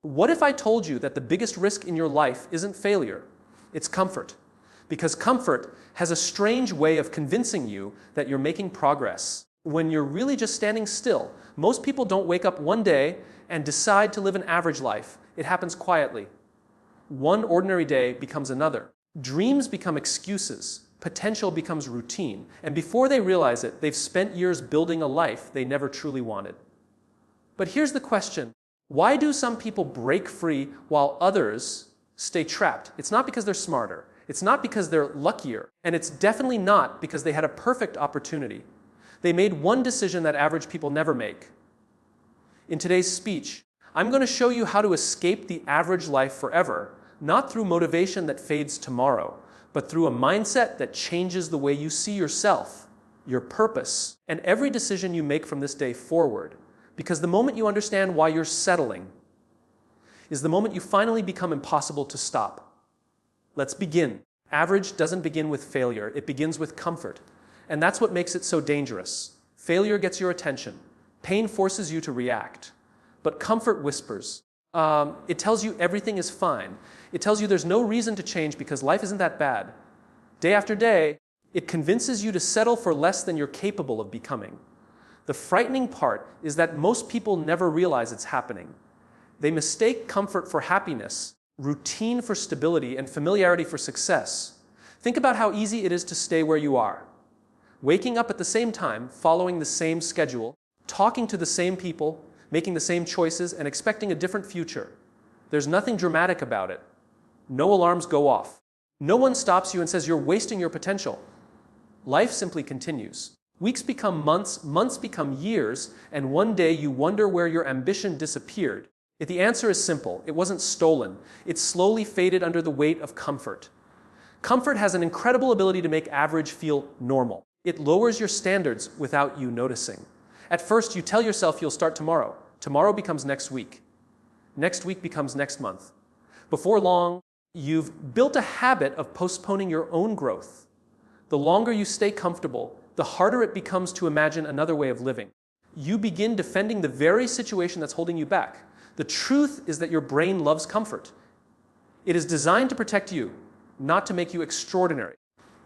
What if I told you that the biggest risk in your life isn't failure, it's comfort? Because comfort has a strange way of convincing you that you're making progress when you're really just standing still. Most people don't wake up one day and decide to live an average life. It happens quietly. One ordinary day becomes another. Dreams become excuses. Potential becomes routine. And before they realize it, they've spent years building a life they never truly wanted. But here's the question. Why do some people break free while others stay trapped? It's not because they're smarter. It's not because they're luckier. And it's definitely not because they had a perfect opportunity. They made one decision that average people never make. In today's speech, I'm going to show you how to escape the average life forever, not through motivation that fades tomorrow, but through a mindset that changes the way you see yourself, your purpose, and every decision you make from this day forward. Because the moment you understand why you're settling is the moment you finally become impossible to stop. Let's begin. Average doesn't begin with failure. It begins with comfort. And that's what makes it so dangerous. Failure gets your attention. Pain forces you to react. But comfort whispers. It tells you everything is fine. It tells you there's no reason to change because life isn't that bad. Day after day, it convinces you to settle for less than you're capable of becoming. The frightening part is that most people never realize it's happening. They mistake comfort for happiness, routine for stability, and familiarity for success. Think about how easy it is to stay where you are. Waking up at the same time, following the same schedule, talking to the same people, making the same choices, and expecting a different future. There's nothing dramatic about it. No alarms go off. No one stops you and says you're wasting your potential. Life simply continues. Weeks become months, months become years, and one day you wonder where your ambition disappeared. The answer is simple. It wasn't stolen. It slowly faded under the weight of comfort. Comfort has an incredible ability to make average feel normal. It lowers your standards without you noticing. At first, you tell yourself you'll start tomorrow. Tomorrow becomes next week. Next week becomes next month. Before long, you've built a habit of postponing your own growth. The longer you stay comfortable, the harder it becomes to imagine another way of living. You begin defending the very situation that's holding you back. The truth is that your brain loves comfort. It is designed to protect you, not to make you extraordinary.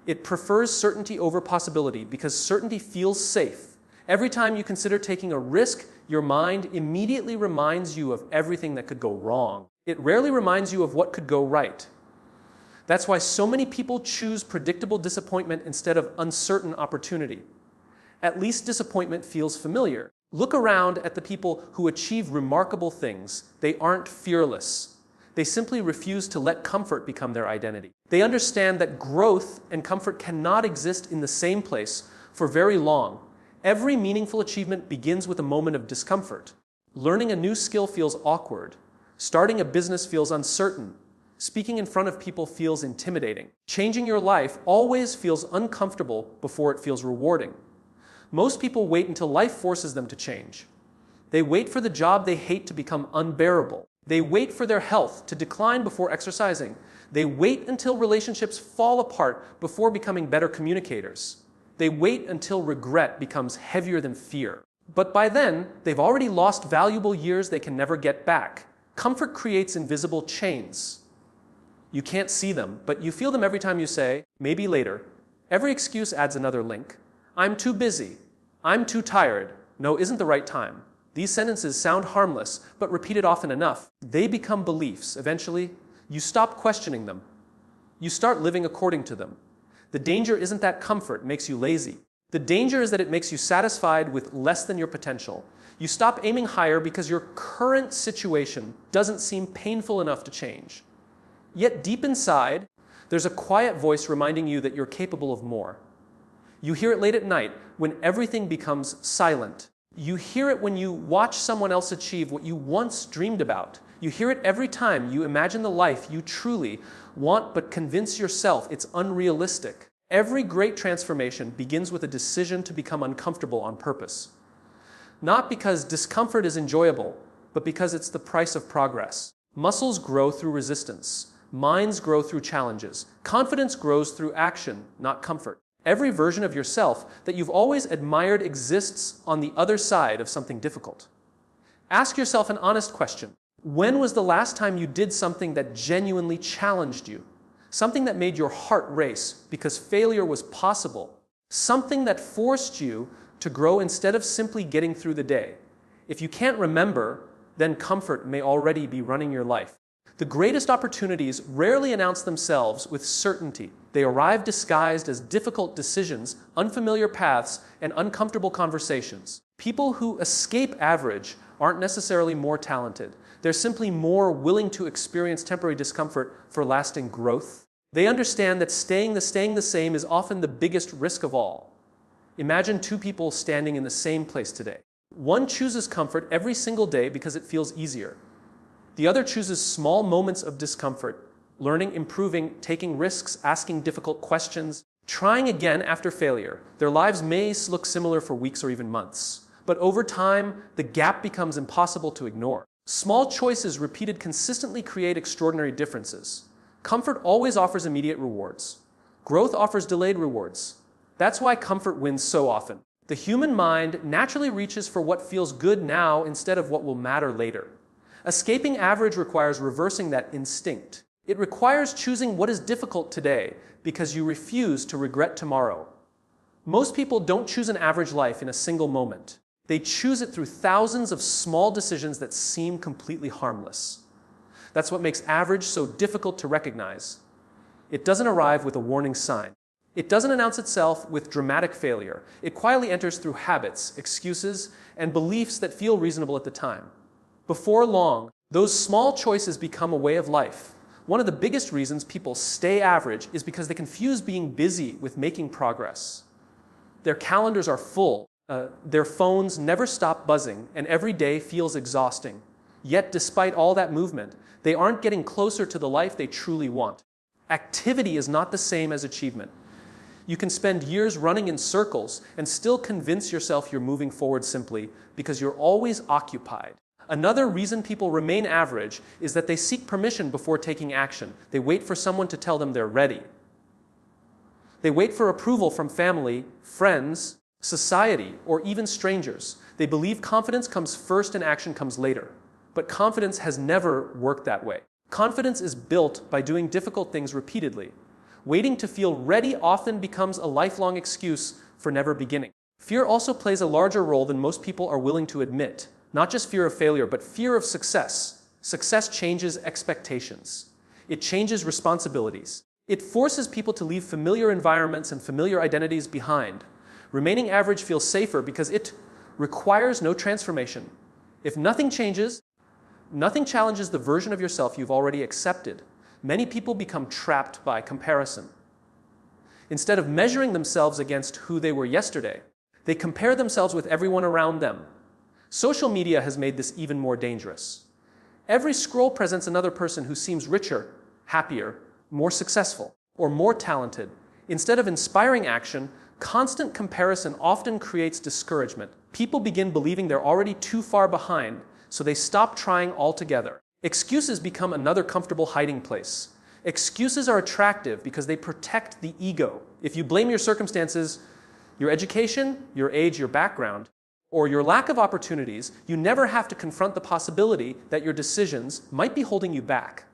It prefers certainty over possibility because certainty feels safe. Every time you consider taking a risk, your mind immediately reminds you of everything that could go wrong. It rarely reminds you of what could go right. That's why so many people choose predictable disappointment instead of uncertain opportunity. At least disappointment feels familiar. Look around at the people who achieve remarkable things. They aren't fearless. They simply refuse to let comfort become their identity. They understand that growth and comfort cannot exist in the same place for very long. Every meaningful achievement begins with a moment of discomfort. Learning a new skill feels awkward. Starting a business feels uncertain. Speaking in front of people feels intimidating. Changing your life always feels uncomfortable before it feels rewarding. Most people wait until life forces them to change. They wait for the job they hate to become unbearable. They wait for their health to decline before exercising. They wait until relationships fall apart before becoming better communicators. They wait until regret becomes heavier than fear. But by then, they've already lost valuable years they can never get back. Comfort creates invisible chains. You can't see them, but you feel them every time you say, maybe later. Every excuse adds another link. I'm too busy. I'm too tired. No, isn't the right time. These sentences sound harmless, but repeated often enough, they become beliefs. Eventually, you stop questioning them. You start living according to them. The danger isn't that comfort makes you lazy. The danger is that it makes you satisfied with less than your potential. You stop aiming higher because your current situation doesn't seem painful enough to change. Yet deep inside, there's a quiet voice reminding you that you're capable of more. You hear it late at night when everything becomes silent. You hear it when you watch someone else achieve what you once dreamed about. You hear it every time you imagine the life you truly want but convince yourself it's unrealistic. Every great transformation begins with a decision to become uncomfortable on purpose. Not because discomfort is enjoyable, but because it's the price of progress. Muscles grow through resistance. Minds grow through challenges. Confidence grows through action, not comfort. Every version of yourself that you've always admired exists on the other side of something difficult. Ask yourself an honest question. When was the last time you did something that genuinely challenged you? Something that made your heart race because failure was possible. Something that forced you to grow instead of simply getting through the day. If you can't remember, then comfort may already be running your life. The greatest opportunities rarely announce themselves with certainty. They arrive disguised as difficult decisions, unfamiliar paths, and uncomfortable conversations. People who escape average aren't necessarily more talented. They're simply more willing to experience temporary discomfort for lasting growth. They understand that staying the same is often the biggest risk of all. Imagine two people standing in the same place today. One chooses comfort every single day because it feels easier. The other chooses small moments of discomfort, learning, improving, taking risks, asking difficult questions, trying again after failure. Their lives may look similar for weeks or even months, but over time, the gap becomes impossible to ignore. Small choices repeated consistently create extraordinary differences. Comfort always offers immediate rewards. Growth offers delayed rewards. That's why comfort wins so often. The human mind naturally reaches for what feels good now instead of what will matter later. Escaping average requires reversing that instinct. It requires choosing what is difficult today because you refuse to regret tomorrow. Most people don't choose an average life in a single moment. They choose it through thousands of small decisions that seem completely harmless. That's what makes average so difficult to recognize. It doesn't arrive with a warning sign. It doesn't announce itself with dramatic failure. It quietly enters through habits, excuses, and beliefs that feel reasonable at the time. Before long, those small choices become a way of life. One of the biggest reasons people stay average is because they confuse being busy with making progress. Their calendars are full, their phones never stop buzzing, and every day feels exhausting. Yet, despite all that movement, they aren't getting closer to the life they truly want. Activity is not the same as achievement. You can spend years running in circles and still convince yourself you're moving forward simply because you're always occupied. Another reason people remain average is that they seek permission before taking action. They wait for someone to tell them they're ready. They wait for approval from family, friends, society, or even strangers. They believe confidence comes first and action comes later. But confidence has never worked that way. Confidence is built by doing difficult things repeatedly. Waiting to feel ready often becomes a lifelong excuse for never beginning. Fear also plays a larger role than most people are willing to admit. Not just fear of failure, but fear of success. Success changes expectations. It changes responsibilities. It forces people to leave familiar environments and familiar identities behind. Remaining average feels safer because it requires no transformation. If nothing changes, nothing challenges the version of yourself you've already accepted. Many people become trapped by comparison. Instead of measuring themselves against who they were yesterday, they compare themselves with everyone around them. Social media has made this even more dangerous. Every scroll presents another person who seems richer, happier, more successful, or more talented. Instead of inspiring action, constant comparison often creates discouragement. People begin believing they're already too far behind, so they stop trying altogether. Excuses become another comfortable hiding place. Excuses are attractive because they protect the ego. If you blame your circumstances, your education, your age, your background, or your lack of opportunities, you never have to confront the possibility that your decisions might be holding you back.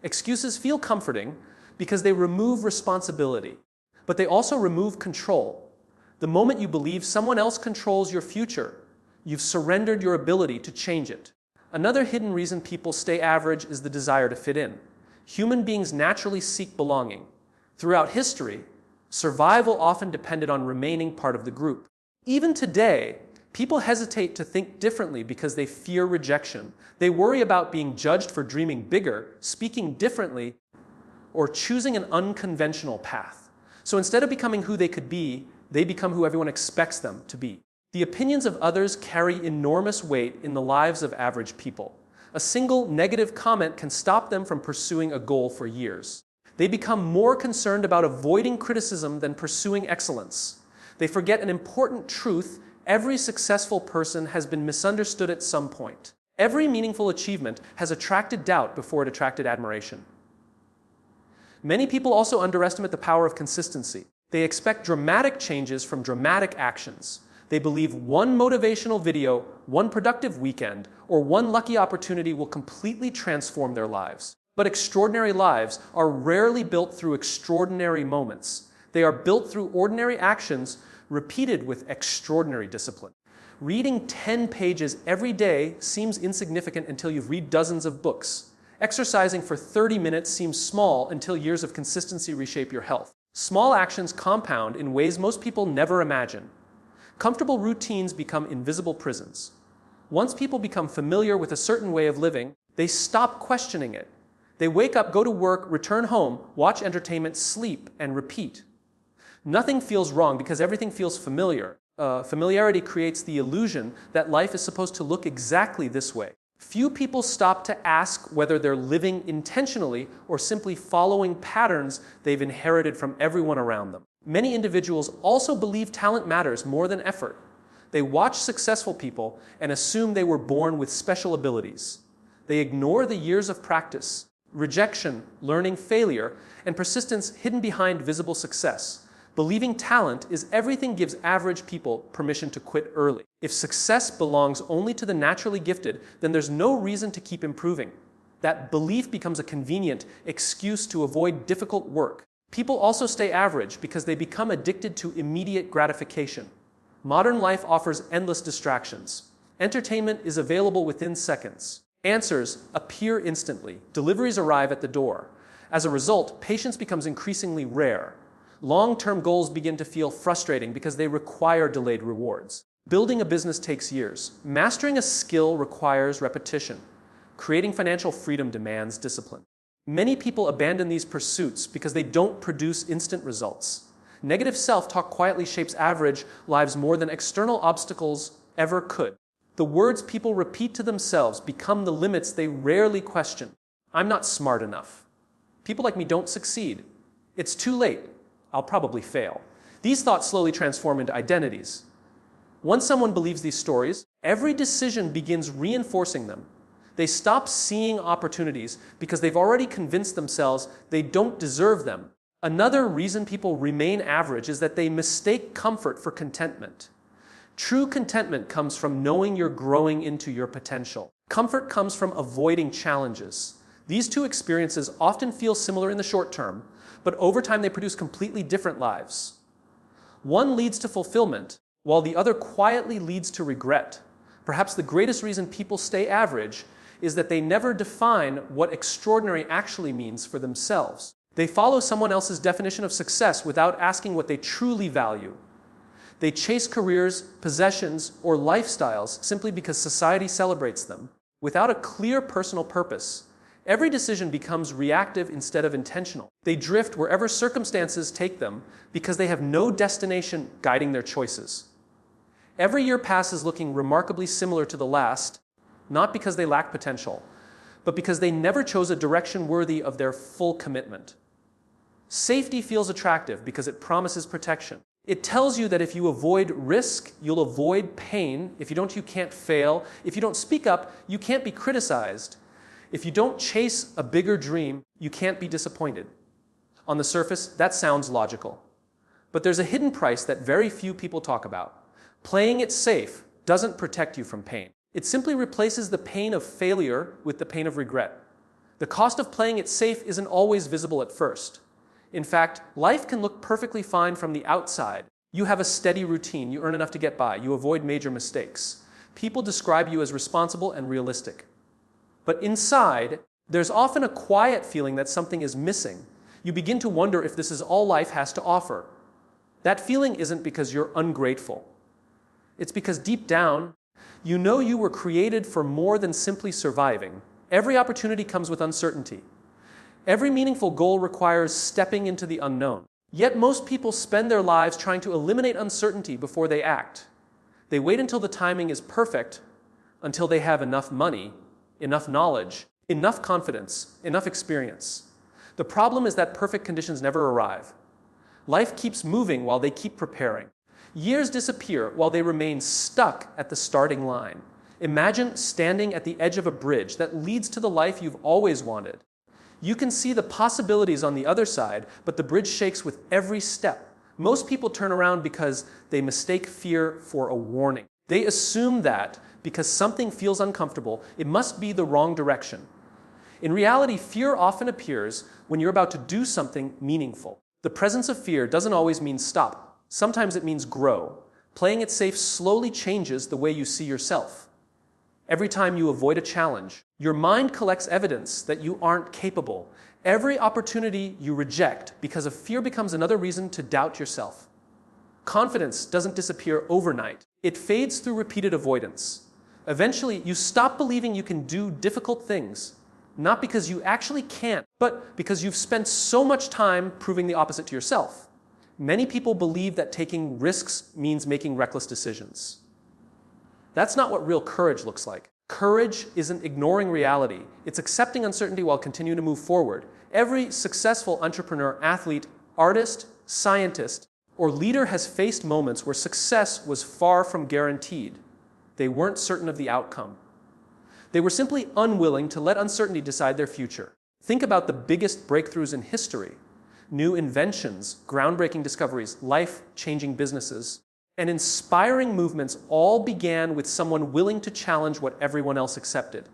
Excuses feel comforting because they remove responsibility, but they also remove control. The moment you believe someone else controls your future, you've surrendered your ability to change it. Another hidden reason people stay average is the desire to fit in. Human beings naturally seek belonging. Throughout history, survival often depended on remaining part of the group. Even today, people hesitate to think differently because they fear rejection. They worry about being judged for dreaming bigger, speaking differently, or choosing an unconventional path. So instead of becoming who they could be, they become who everyone expects them to be. The opinions of others carry enormous weight in the lives of average people. A single negative comment can stop them from pursuing a goal for years. They become more concerned about avoiding criticism than pursuing excellence. They forget an important truth: every successful person has been misunderstood at some point. Every meaningful achievement has attracted doubt before it attracted admiration. Many people also underestimate the power of consistency. They expect dramatic changes from dramatic actions. They believe one motivational video, one productive weekend, or one lucky opportunity will completely transform their lives. But extraordinary lives are rarely built through extraordinary moments. They are built through ordinary actions repeated with extraordinary discipline. Reading 10 pages every day seems insignificant until you've read dozens of books. Exercising for 30 minutes seems small until years of consistency reshape your health. Small actions compound in ways most people never imagine. Comfortable routines become invisible prisons. Once people become familiar with a certain way of living, they stop questioning it. They wake up, go to work, return home, watch entertainment, sleep, and repeat. Nothing feels wrong because everything feels familiar. Familiarity creates the illusion that life is supposed to look exactly this way. Few people stop to ask whether they're living intentionally or simply following patterns they've inherited from everyone around them. Many individuals also believe talent matters more than effort. They watch successful people and assume they were born with special abilities. They ignore the years of practice, rejection, learning, failure, and persistence hidden behind visible success. Believing talent is everything gives average people permission to quit early. If success belongs only to the naturally gifted, then there's no reason to keep improving. That belief becomes a convenient excuse to avoid difficult work. People also stay average because they become addicted to immediate gratification. Modern life offers endless distractions. Entertainment is available within seconds. Answers appear instantly. Deliveries arrive at the door. As a result, patience becomes increasingly rare. Long-term goals begin to feel frustrating because they require delayed rewards. Building a business takes years. Mastering a skill requires repetition. Creating financial freedom demands discipline. Many people abandon these pursuits because they don't produce instant results. Negative self-talk quietly shapes average lives more than external obstacles ever could. The words people repeat to themselves become the limits they rarely question. I'm not smart enough. People like me don't succeed. It's too late. I'll probably fail. These thoughts slowly transform into identities. Once someone believes these stories, every decision begins reinforcing them. They stop seeing opportunities because they've already convinced themselves they don't deserve them. Another reason people remain average is that they mistake comfort for contentment. True contentment comes from knowing you're growing into your potential. Comfort comes from avoiding challenges. These two experiences often feel similar in the short term, but over time they produce completely different lives. One leads to fulfillment, while the other quietly leads to regret. Perhaps the greatest reason people stay average is that they never define what extraordinary actually means for themselves. They follow someone else's definition of success without asking what they truly value. They chase careers, possessions, or lifestyles simply because society celebrates them. Without a clear personal purpose, every decision becomes reactive instead of intentional. They drift wherever circumstances take them because they have no destination guiding their choices. Every year passes looking remarkably similar to the last, not because they lack potential, but because they never chose a direction worthy of their full commitment. Safety feels attractive because it promises protection. It tells you that if you avoid risk, you'll avoid pain. If you don't, you can't fail. If you don't speak up, you can't be criticized. If you don't chase a bigger dream, you can't be disappointed. On the surface, that sounds logical. But there's a hidden price that very few people talk about. Playing it safe doesn't protect you from pain. It simply replaces the pain of failure with the pain of regret. The cost of playing it safe isn't always visible at first. In fact, life can look perfectly fine from the outside. You have a steady routine, you earn enough to get by, you avoid major mistakes. People describe you as responsible and realistic. But inside, there's often a quiet feeling that something is missing. You begin to wonder if this is all life has to offer. That feeling isn't because you're ungrateful. It's because deep down, you know you were created for more than simply surviving. Every opportunity comes with uncertainty. Every meaningful goal requires stepping into the unknown. Yet most people spend their lives trying to eliminate uncertainty before they act. They wait until the timing is perfect, until they have enough money, enough knowledge, enough confidence, enough experience. The problem is that perfect conditions never arrive. Life keeps moving while they keep preparing. Years disappear while they remain stuck at the starting line. Imagine standing at the edge of a bridge that leads to the life you've always wanted. You can see the possibilities on the other side, but the bridge shakes with every step. Most people turn around because they mistake fear for a warning. They assume that because something feels uncomfortable, it must be the wrong direction. In reality, fear often appears when you're about to do something meaningful. The presence of fear doesn't always mean stop. Sometimes it means grow. Playing it safe slowly changes the way you see yourself. Every time you avoid a challenge, your mind collects evidence that you aren't capable. Every opportunity you reject because of fear becomes another reason to doubt yourself. Confidence doesn't disappear overnight. It fades through repeated avoidance. Eventually, you stop believing you can do difficult things, not because you actually can't, but because you've spent so much time proving the opposite to yourself. Many people believe that taking risks means making reckless decisions. That's not what real courage looks like. Courage isn't ignoring reality. It's accepting uncertainty while continuing to move forward. Every successful entrepreneur, athlete, artist, scientist, or leader has faced moments where success was far from guaranteed. They weren't certain of the outcome. They were simply unwilling to let uncertainty decide their future. Think about the biggest breakthroughs in history. New inventions, groundbreaking discoveries, life-changing businesses, and inspiring movements all began with someone willing to challenge what everyone else accepted.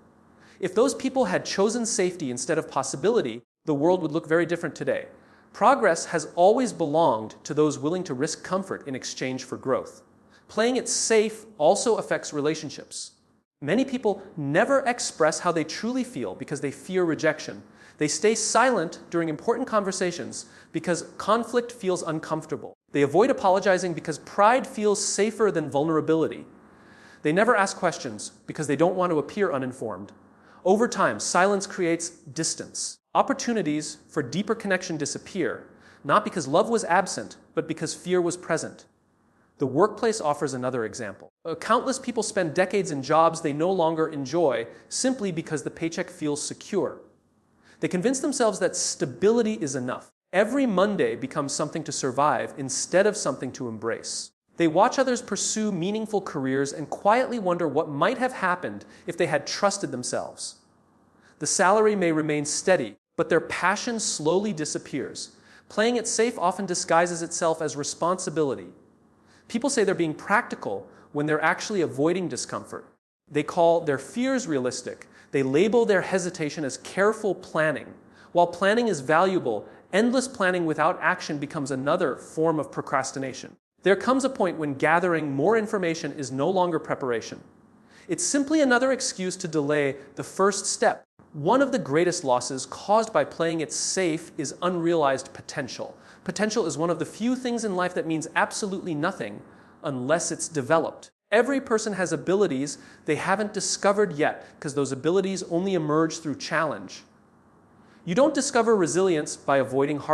If those people had chosen safety instead of possibility, the world would look very different today. Progress has always belonged to those willing to risk comfort in exchange for growth. Playing it safe also affects relationships. Many people never express how they truly feel because they fear rejection. They stay silent during important conversations because conflict feels uncomfortable. They avoid apologizing because pride feels safer than vulnerability. They never ask questions because they don't want to appear uninformed. Over time, silence creates distance. Opportunities for deeper connection disappear, not because love was absent, but because fear was present. The workplace offers another example. Countless people spend decades in jobs they no longer enjoy simply because the paycheck feels secure. They convince themselves that stability is enough. Every Monday becomes something to survive instead of something to embrace. They watch others pursue meaningful careers and quietly wonder what might have happened if they had trusted themselves. The salary may remain steady, but their passion slowly disappears. Playing it safe often disguises itself as responsibility. People say they're being practical when they're actually avoiding discomfort. They call their fears realistic. They label their hesitation as careful planning. While planning is valuable, endless planning without action becomes another form of procrastination. There comes a point when gathering more information is no longer preparation. It's simply another excuse to delay the first step. One of the greatest losses caused by playing it safe is unrealized potential. Potential is one of the few things in life that means absolutely nothing unless it's developed. Every person has abilities they haven't discovered yet because those abilities only emerge through challenge. You don't discover resilience by avoiding hard